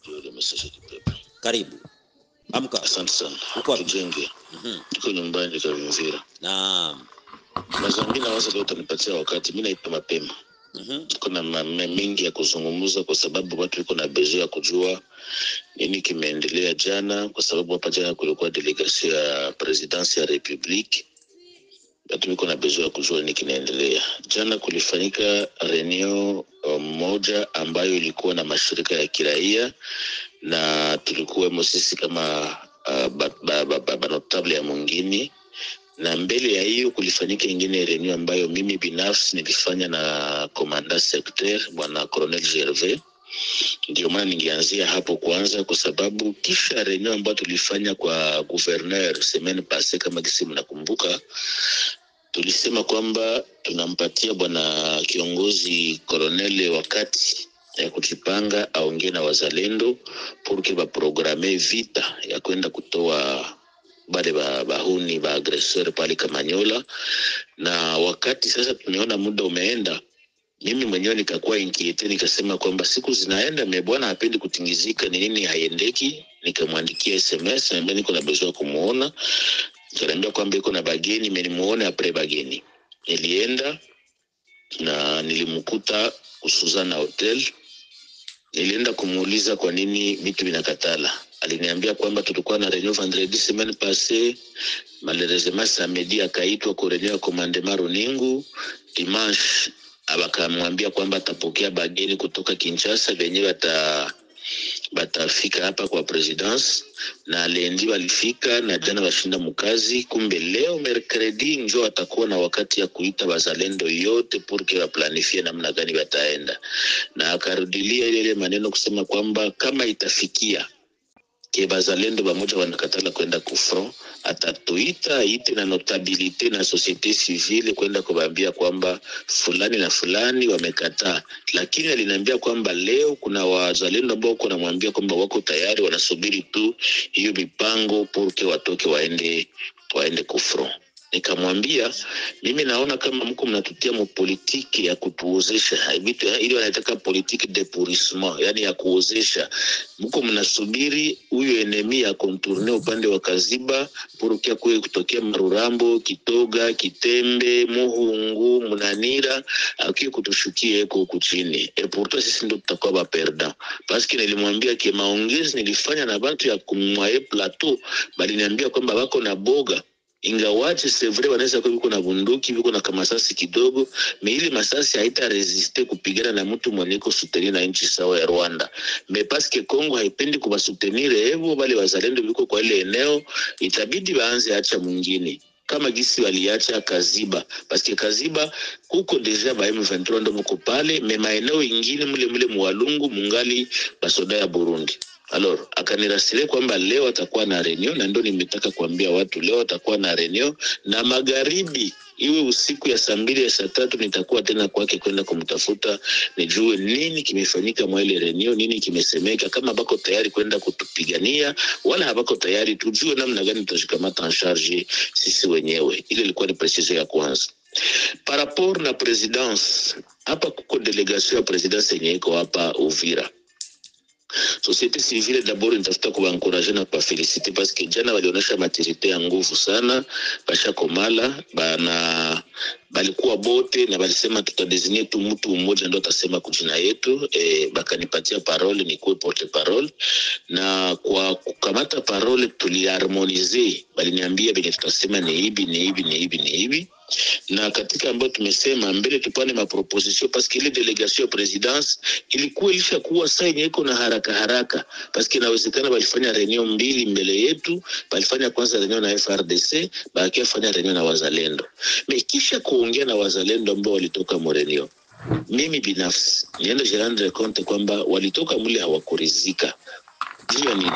le message du peuple. Karibu. Amka. Asante sana. Uko Tujenge. Tuko nyumbani kwa Vimvira. Naam. Mazangina waza leo utanipatia wakati mimi naipa mapema. Kuna mengi ya kuzungumza kwa sababu watu wiko na besoin ya kujua nini kimeendelea jana, kwa sababu hapa jana kulikuwa delegation ya presidence ya Republique. Watu wiko na besoin ya kujua nini kinaendelea. Jana kulifanyika reunion moja ambayo ilikuwa na mashirika ya kiraia na tulikuwa sisi kama notable ya mwingine, na mbele ya hiyo kulifanyika ingine reunion ambayo mimi binafsi nilifanya na commandant secteur bwana Colonel Gervais. Ndio maana ningeanzia hapo kwanza, kwa sababu kisha reunion ambayo tulifanya kwa gouverneur semaine passée, kama kisi mnakumbuka, tulisema kwamba tunampatia bwana kiongozi colonel wakati ya kujipanga aongee na wazalendo pour ba programmer vita ya kwenda kutoa bale bahuni ba aggresseur pale Kamanyola. Na wakati sasa tumeona muda umeenda, mimi mwenyewe nikakuwa inquiete, nikasema kwamba siku zinaenda bwana hapendi kutingizika, ni nini haiendeki. Nikamwandikia SMS na niko na besoin kumuona, nikamwambia kwamba iko na bageni, nimemuona après bageni. Nilienda na nilimkuta Usuzana Hotel. Nilienda kumuuliza kwa nini vitu vinakatala. Aliniambia kwamba tulikuwa na reunion vendredi semaine passée, malheureusement samedi akaitwa kwa reunion ya commandement Runingu. Dimanche abakamwambia kwamba atapokea bageni kutoka Kinshasa wenyewe batafika hapa kwa presidence, na lendi walifika na jana washinda mkazi. Kumbe leo mercredi njo atakuwa na wakati ya kuita bazalendo yote porque wa planifie namna gani bataenda, na akarudilia ile maneno kusema kwamba kama itafikia ke bazalendo bamoja wanakatala kwenda kufront, atatuita ite na notabilite na societe civile kwenda kubambia kwamba fulani na fulani wamekataa. Lakini aliniambia kwamba leo kuna wazalendo ambao wako namwambia kwamba wako tayari, wanasubiri tu hiyo mipango porque watoke waende kufront. Nikamwambia mimi naona kama mko mnatutia mu politiki ya kutuozesha vitu, ili wanataka politiki de pourrissement, yani ya kuozesha. Mko mnasubiri huyo enemy ya contourner upande wa Kaziba pour kutokea Marurambo, Kitoga, Kitembe, Muhungu, Munanira, akiye kutushukie huko chini. Et pourtant sisi ndio tutakuwa ba perdant, parce que nilimwambia ke maongezi nilifanya na watu ya kumwaye plateau, bali niambia kwamba wako na boga. Ingawaje c'est vrai wanaweza kuwa yuko na bunduki, yuko na kamasasi kidogo, ili masasi haita resiste kupigana na mtu mwenye ko soutenir na nchi sawa ya Rwanda. Mais parce que Congo haipendi kuba soutenir hivyo, bali wazalendo biko kwa ile eneo, itabidi waanze acha mwingine kama gisi waliacha Kaziba, parce que Kaziba kuko deja ba M23 ndo mko pale, mais maeneo ingine mule Mwalungu mungali basoda ya Burundi. Alors akanirasile kwamba leo atakuwa na reunion, na ndio nimetaka kuambia watu leo atakuwa na reunion, na magharibi iwe usiku ya saa 2 ya saa 3 nitakuwa tena kwake kwenda kumtafuta nijue nini kimefanyika mwa ile reunion, nini kimesemeka, kama bako tayari kwenda kutupigania wala habako tayari, tujue namna gani tutashikamata en charge sisi wenyewe. Ile ilikuwa ni precision ya kwanza. Par rapport na presidence, hapa kuko delegation ya presidence yenye iko hapa Uvira. Société civile d'abord nitafuta kuwaencourager na kuwafeliciter parce que jana walionyesha maturité ya nguvu sana, basha komala balikuwa bote na balisema tutadesigner tu mtu mmoja ndio atasema kujina yetu. Bakanipatia parole ni kwa porte parole, na kwa kukamata parole tuliharmoniser, baliniambia benye tutasema ni hivi. Na katika ambayo tumesema mbele tupane maproposition, parce que ile delegation ya presidence ilikuwa ilishakuwa saa yenye iko na haraka, parce que inawezekana walifanya reunion mbili mbele yetu. Walifanya kwanza reunion na FRDC, bakafanya reunion na wazalendo. Kisha kuongea na wazalendo ambao walitoka Morenio, mimi binafsi nienda jirani compte kwamba walitoka mule hawakurizika. Jua nini?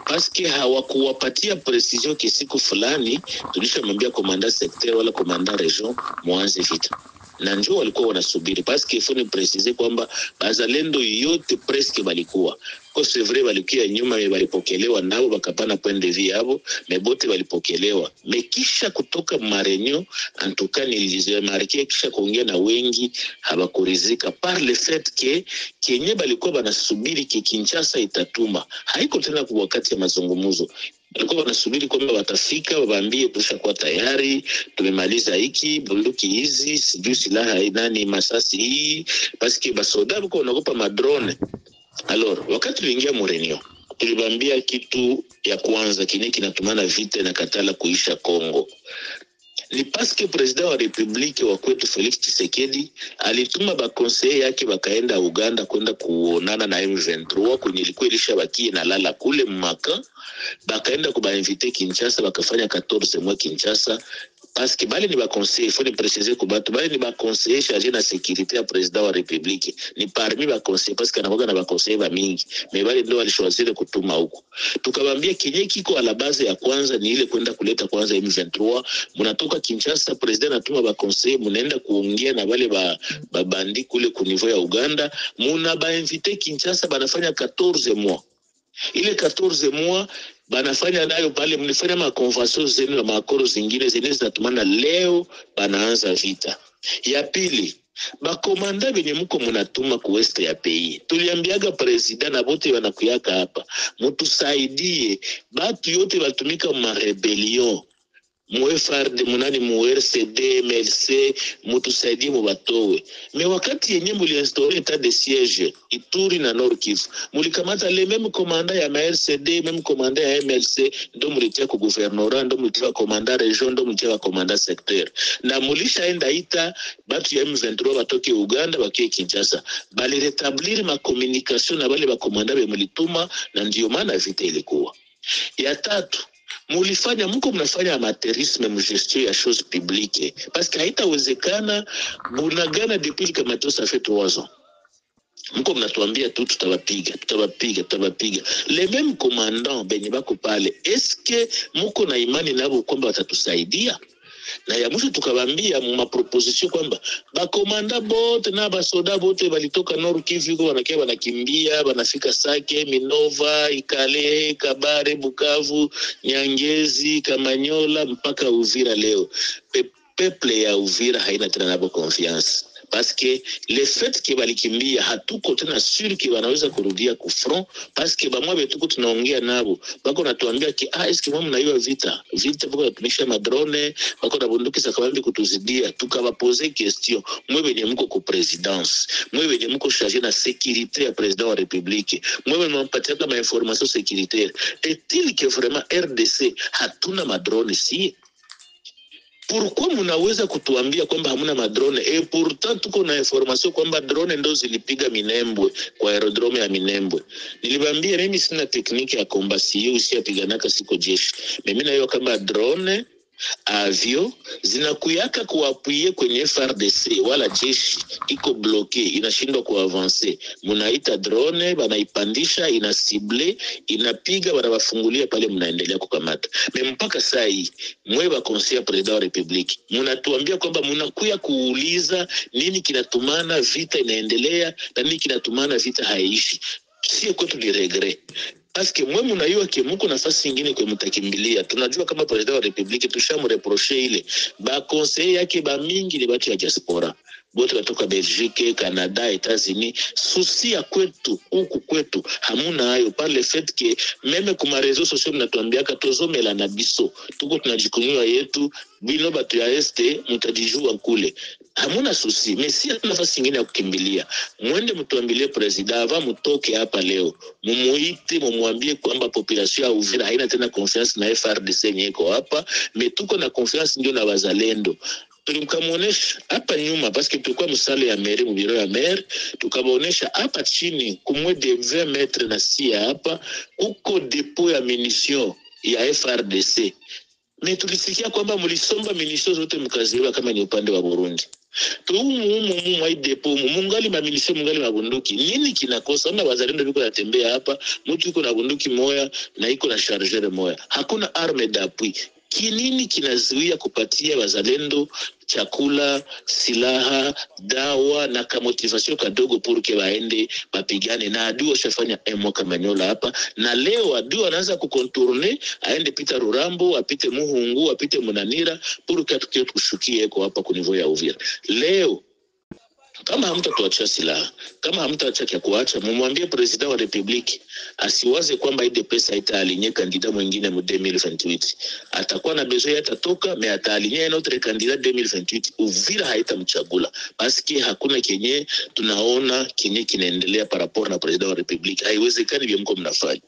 Paske hawakuwapatia precision kisiku fulani tulishamwambia komanda secteur wala komanda region mwanze vita. na njoo walikuwa wanasubiri parce il faut ni préciser kwamba bazalendo yote presque balikuwa kwa c'est vrai balikuwa nyuma walipokelewa nao bakapana point de vue yabo mebote walipokelewa mekisha kutoka marenyo en tout cas nilizimarkia kisha kuongea na wengi habakurizika par le fait que Kenya balikuwa banasubiri Kinshasa itatuma haiko tena kwa wakati ya mazungumzo walikuwa wanasubiri kwamba watafika waambie tushakuwa tayari tumemaliza hiki bunduki hizi sijui silaha nani masasi hii parce que basoda wako wanaogopa madrone. Alors wakati tuliingia Morenio tulibambia kitu ya kwanza kinatumana vita na katala kuisha Kongo ni parce que president wa republique wa kwetu Felix Tshisekedi alituma ba conseiller yake bakaenda Uganda kwenda kuonana na M23 kwenye ilikuwa ilishabakie na lala kule Maka bakaenda kubainvite Kinshasa bakafanya 14 mois Kinshasa parce que bali ni ba conseiller il faut le préciser ko batu bali ni ba conseiller chargé na sécurité ya president wa republique ni parmi ba conseiller parce que anakuwa na ba conseiller ba mingi mais bali ndio walishawazile kutuma huko tukabambia kinye kiko ala base ya kwanza ni ile kwenda kuleta kwanza M23 mnatoka Kinshasa president anatuma ba conseiller mnaenda kuongea na wale ba bandi kule ku niveau ya Uganda muna ba invite Kinshasa banafanya 14 mois ile 14 mois banafanya nayo pale mlifanya makonvention zenu na makoro zingine zinatumana leo banaanza vita ya pili bakomanda benye mko mnatuma ku west ya pays tuliambiaga president na bote wanakuyaka hapa mtusaidie batu yote batumika ma rebellion FRD munani RCD MLC mutusaidie mubatowe me wakati yenye muliinstaurer état de siège Ituri na Nord Kivu mulikamata le même commandant ya RCD même commandant ya MLC ndo mulitia ku gouvernorat ndo mulitia commandant région ndo mulitia commandant secteur na mulishaenda ita batu ya M23 batoke Uganda bakie Kinshasa bali rétablir ma communication na bale ba commandant be mulituma na ndio maana vita ilikuwa ya tatu mulifanya mko mnafanya amateurisme mgestion ya chose publique parce que haitawezekana bunagana depuis kama ça fait 3 ans mko mnatuambia tu tutawapiga les mêmes commandants benye bako pale est-ce que mko na imani nabo kwamba watatusaidia na ya mwisho tukabambia mu proposition kwamba ba komanda bote na ba soda bote balitoka Nord Kivu wanakia wanakimbia wanafika Sake Minova Ikale Kabare Bukavu Nyangezi Kamanyola mpaka Uvira leo peuple ya Uvira haina tena nabo confiance parce que le fait que balikimbia hatuko tena sûr que wanaweza kurudia ku front parce que bamwa betuko tunaongea nabo bako natuambia ki est-ce que mwa mnaiwa vita bako natumisha madrone bako na bunduki za kabambi kutuzidia tukawaposer question mwe benye mko ku présidence mwe benye mko chargé na sécurité ya président wa république mwe benye mpatia kama information sécuritaire est-il que vraiment RDC hatuna madrone si pourquoi munaweza kutuambia kwamba hamuna madrone et pourtant tuko na information kwamba drone ndo zilipiga Minembwe kwa aerodrome ya Minembwe nilibambia mimi sina tekniki ya combat sio usiapiganaka siko jeshi mimi nayo kama drone avio zinakuyaka kuapuye kwenye FRDC wala jeshi iko bloqué inashindwa kuavancer munaita drone banaipandisha ina cible inapiga banawafungulia pale mnaendelea kukamata mpaka saa hii mwewe conseiller president wa republique mnatuambia kwamba mnakuya kuuliza nini kinatumana vita inaendelea na nini kinatumana vita haiishi sio kwetu ni regret parce que mwe mnaiwa ke mko nafasi nyingine kwa mtakimbilia tunajua kama president wa republique tushamreprocher ile ba conseiller yake ba mingi ni watu ya diaspora bote watoka Belgique Canada États-Unis souci ya kwetu huku kwetu hamuna hayo par le fait que même kuma réseaux sociaux mnatuambia katozomela na biso tuko tunajikunywa yetu bino batu ya este mtajijua kule hamuna souci mais si nafasi nyingine ya kukimbilia mwende mtuambilie president ava mtoke hapa leo mumuite mumwambie kwamba population ya Uvira haina tena confiance na FRDC nyeko hapa mais tuko na confiance ndio na wazalendo tulimkamuonesha hapa nyuma parce que tulikuwa msale ya mairie mu bureau ya maire tukabaonesha hapa chini kumwe de 20 metres na sia hapa uko depot ya munition ya FRDC mais tulisikia kwamba mlisomba munition zote mkaziwa kama ni upande wa Burundi mwa depot mungali mamilishe mungali mabunduki nini kinakosa na wazalendo biko yatembea hapa mtu yuko na bunduki moya na iko na chargeur moya hakuna arme d'appui Kinini kinazuia kupatia wazalendo chakula, silaha, dawa na kamotivasyon kadogo purke waende mapigane na adui washafanya mwaka Manyola hapa, na leo adui anaanza kukontourne aende pita Rurambo, apite Muhungu, apite Munanira purke atukie kushukie eko hapa kunivyo ya Uvira. Leo kama hamtatuachia silaha, kama hamtaacha kia kuacha, mumwambie president wa republiki asiwaze kwamba ide pesa itaalinye kandida mwingine mu 2028. Atakuwa na besoin atatoka, me ataalinye notre kandida 2028. Uvira haitamchagula. Paski hakuna kenye tunaona kenye kinaendelea par rapport na president wa republiki. Haiwezekani vile mko mnafanya.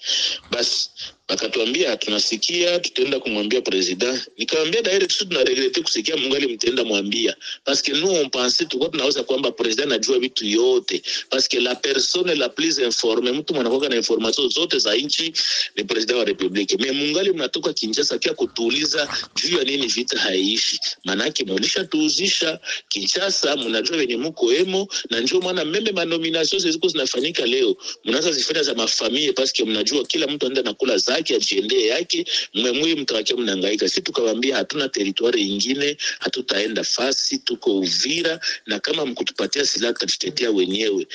Basi akatuambia tunasikia tutaenda kumwambia president. Nikamwambia direct tuna regrete kusikia mungali mtenda mwambia, parce que nous on pensait tuko tunaweza kwamba president anajua vitu yote, parce que la personne la plus informée, mtu mwanakoka na information zote za nchi ni president wa republiki. Mais mungali mnatoka Kinshasa kia kutuuliza juu ya nini vita haiishi. Manake mulisha tuuzisha Kinshasa, mnajua venye mko emo, na njoo maana meme manomination ziko zinafanyika leo mnaanza zifanya za mafamilie, parce que mnajua kila mtu anaenda nakula zake ajiendee yake, mwemwe mtawakia mnahangaika. Sisi tukawaambia hatuna territoire nyingine, hatutaenda fasi, tuko Uvira, na kama mkutupatia silaha tutitetea wenyewe.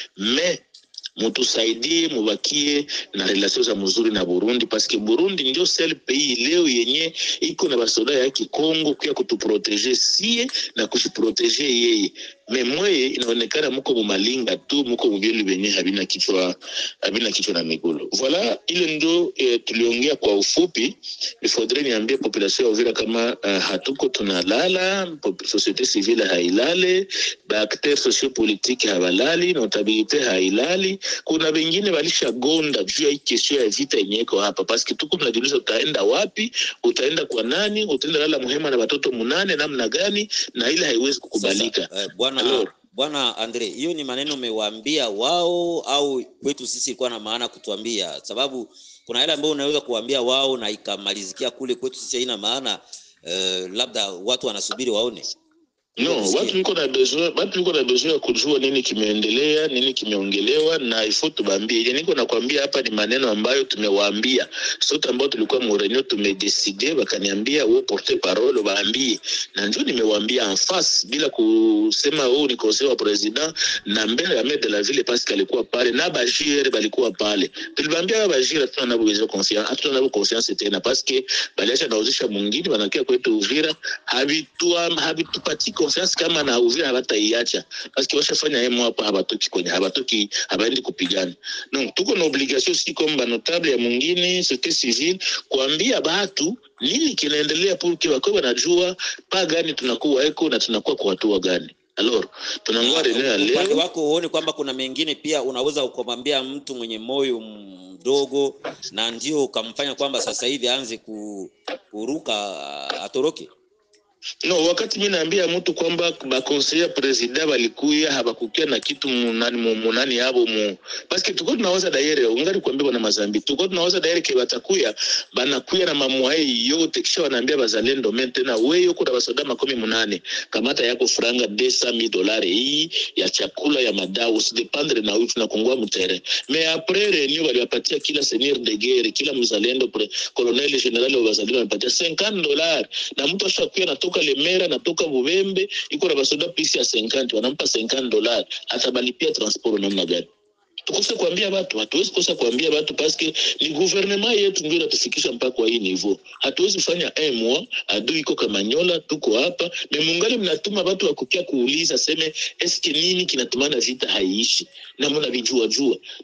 Mutusaidie mubakie na relation za mzuri na Burundi, parce que Burundi ndio seul pays leo yenye iko na basoda yake Kongo kwa kutuproteger sie na kujiproteger yeye. Memwe inaonekana mko mumalinga tu, mko mubili benye habina kichwa na migulu. Voilà, ile ndo tuliongea kwa ufupi. Il faudrait niambie population ya Uvira kama hatuko tunalala, société civile hailale, ba acteurs sociopolitiques habalali, notabilité hailali. Kuna wengine walisha gonda juu ya kesho ya vita yenyeko hapa, parce que tuko mnajiuliza utaenda wapi, utaenda kwa nani, utaenda lala muhema na watoto 8 namna gani, na ile haiwezi kukubalika. Bwana Andre, hiyo ni maneno umewaambia wao au kwetu sisi ilikuwa na maana kutuambia? Sababu kuna ile ambayo unaweza kuambia wao na ikamalizikia kule kwetu sisi haina maana, labda watu wanasubiri waone. No, watu wiko na besoin ya kujua nini kimeendelea, nini kimeongelewa, na ifo tubambie. Yani niko nakwambia hapa ni maneno ambayo tumewaambia. Sote ambao tulikuwa mreunion tumedecide, wakaniambia wewe porter parole waambie. Na njoo nimewaambia en face bila kusema wewe ni conseiller wa president na mbele ya maire de la ville, parce que alikuwa pale na Bajire balikuwa pale. Tuliwaambia Bajire tunana besoin confiance, tunana confiance tena, parce que baliacha nauzisha mwingine wanakia kwetu Uvira, habitupati confiance kama na Uvira hawataiacha, parce que washafanya hemo hapa, habatoki habaendi kupigana. Donc tuko na obligation si comme notable ya mwingine société civile kuambia batu nini kinaendelea, porque wako wanajua pa gani tunakuwa eko na tunakuwa kwa hatua gani. Alors tunangoa leo upande wako uone kwamba kuna mengine pia unaweza ukamwambia mtu mwenye moyo mdogo na ndio ukamfanya kwamba sasa hivi aanze kuruka atoroke. No, wakati mimi naambia mtu kwamba ba conseiller president balikuya habakukia na kitu munani habo parce que tuko tunawaza daire ungali kuambia bwana Mazambi, tuko tunawaza daire ke batakuya banakuya na mamwai yote, kisha wanaambia bazalendo maintenant wewe uko na basoda 18 kamata yako franga $200,000 hii ya chakula ya madawa, usidependre na uchu na kongwa mtere. Mais après reunion waliwapatia kila seigneur de guerre, kila mzalendo colonel general wa bazalendo walipatia $50, na mtu ashakuya na toka Lemera na toka Bubembe iko na basoda pisi ya 50, wanampa $50, atabalipia transport namna gani? Tukose kuambia watu, hatuwezi kosa kuambia watu, parce que ni gouvernement yetu ndio inatufikisha mpaka kwa hii niveau. Hatuwezi kufanya mois adui iko kama Manyola tuko hapa, mungali mnatuma watu wakukia kuuliza seme eske nini kinatumana vita haiishi, na mna vijua.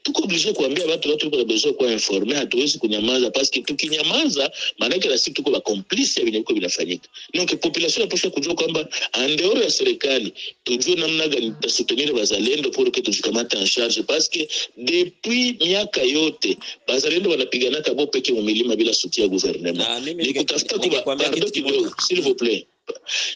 Tuko obligé kuambia watu wako na besoin kwa informer, hatuwezi kunyamaza, parce que tukinyamaza maana yake sisi tuko ba complice ya vinyo vinafanyika. Donc population inapaswa kujua kwamba andeo ya serikali tujue namna gani tutasoutenir bazalendo pour que tujikamate en charge, parce que depuis miaka yote bazalendo wanapigana kabo peke mumilima bila soutien ya gouvernement. Nikutafuta s'il vous plaît,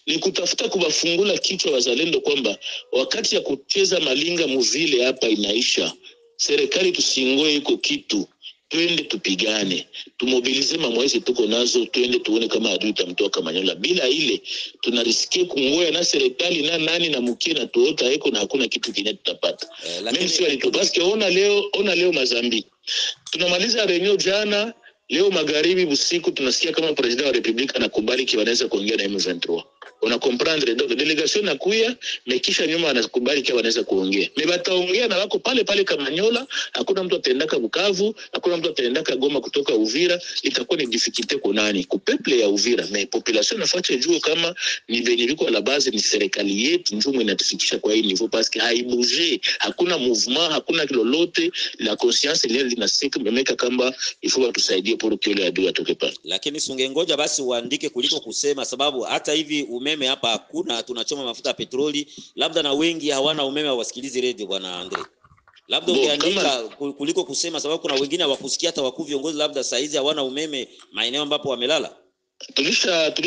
nikutafuta kubafungula kichwa bazalendo kwamba wakati ya kucheza malinga muvile hapa inaisha. Serikali tusingoe iko kitu, twende tupigane, tumobilize mamwezi tuko nazo, twende tuone kama adui tamtoa Manyola. Bila ile tunarisikia kungoya na serikali na nani na mkie na tuota eko na hakuna kitu kingine tutapata. Mimi si walitupaske ona leo Mazambi. Tunamaliza reunion jana, Leo magharibi usiku tunasikia kama president wa republika anakubali kiwanaweza kuongea na M23. Una comprendre, donc delegation nakuya mekisha nyuma anakubali kwa wanaweza kuongea. Mebataongea na wako pale pale Kamanyola, hakuna mtu ataendaka Bukavu, hakuna mtu ataendaka Goma kutoka Uvira, itakuwa ni difficulté kwa nani? Ku peuple ya Uvira, mais population nafache juu kama ni venye viko la base ni serikali yetu njumu inatufikisha kwa hii niveau parce que haibouge, hakuna mouvement, hakuna lolote, la conscience ile linasika memeka kamba ifo watusaidie pour que le adui atoke pale. Lakini sungengoja basi uandike kuliko kusema, sababu hata hivi umeme hapa hakuna, tunachoma mafuta ya petroli, labda na wengi hawana umeme wasikilize radio bwana Andre. Labda ungeandika kuliko kusema, sababu kuna wengine hawakusikia hata wakuu viongozi labda saizi hawana umeme maeneo ambapo wamelala.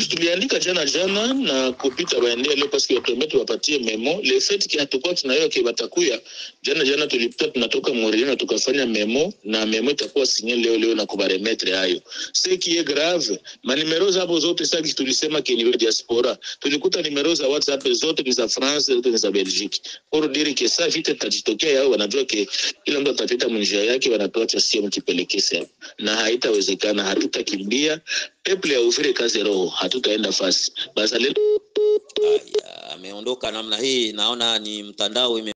Tuliandika jana na kupita waendea leo parce que watu wetu wapatie memo le fait que hatakuwa tunayo ke batakuya jana tulipita tunatoka Montreal na tukafanya memo na memo itakuwa signé leo na kubaremetre hayo ce qui est grave. Ma numero za zote sasa tulisema ke ni diaspora tulikuta numero za WhatsApp zote ni za France zote ni za Belgique pour dire que ça vite tajitokea yao wanajua ke kila mtu atapita njia yake wanatoa simu kipelekese na haitawezekana, hatutakimbia peuple ya Uvira kazi roho, hatutaenda fasi. Basi leo ameondoka namna hii, naona ni mtandao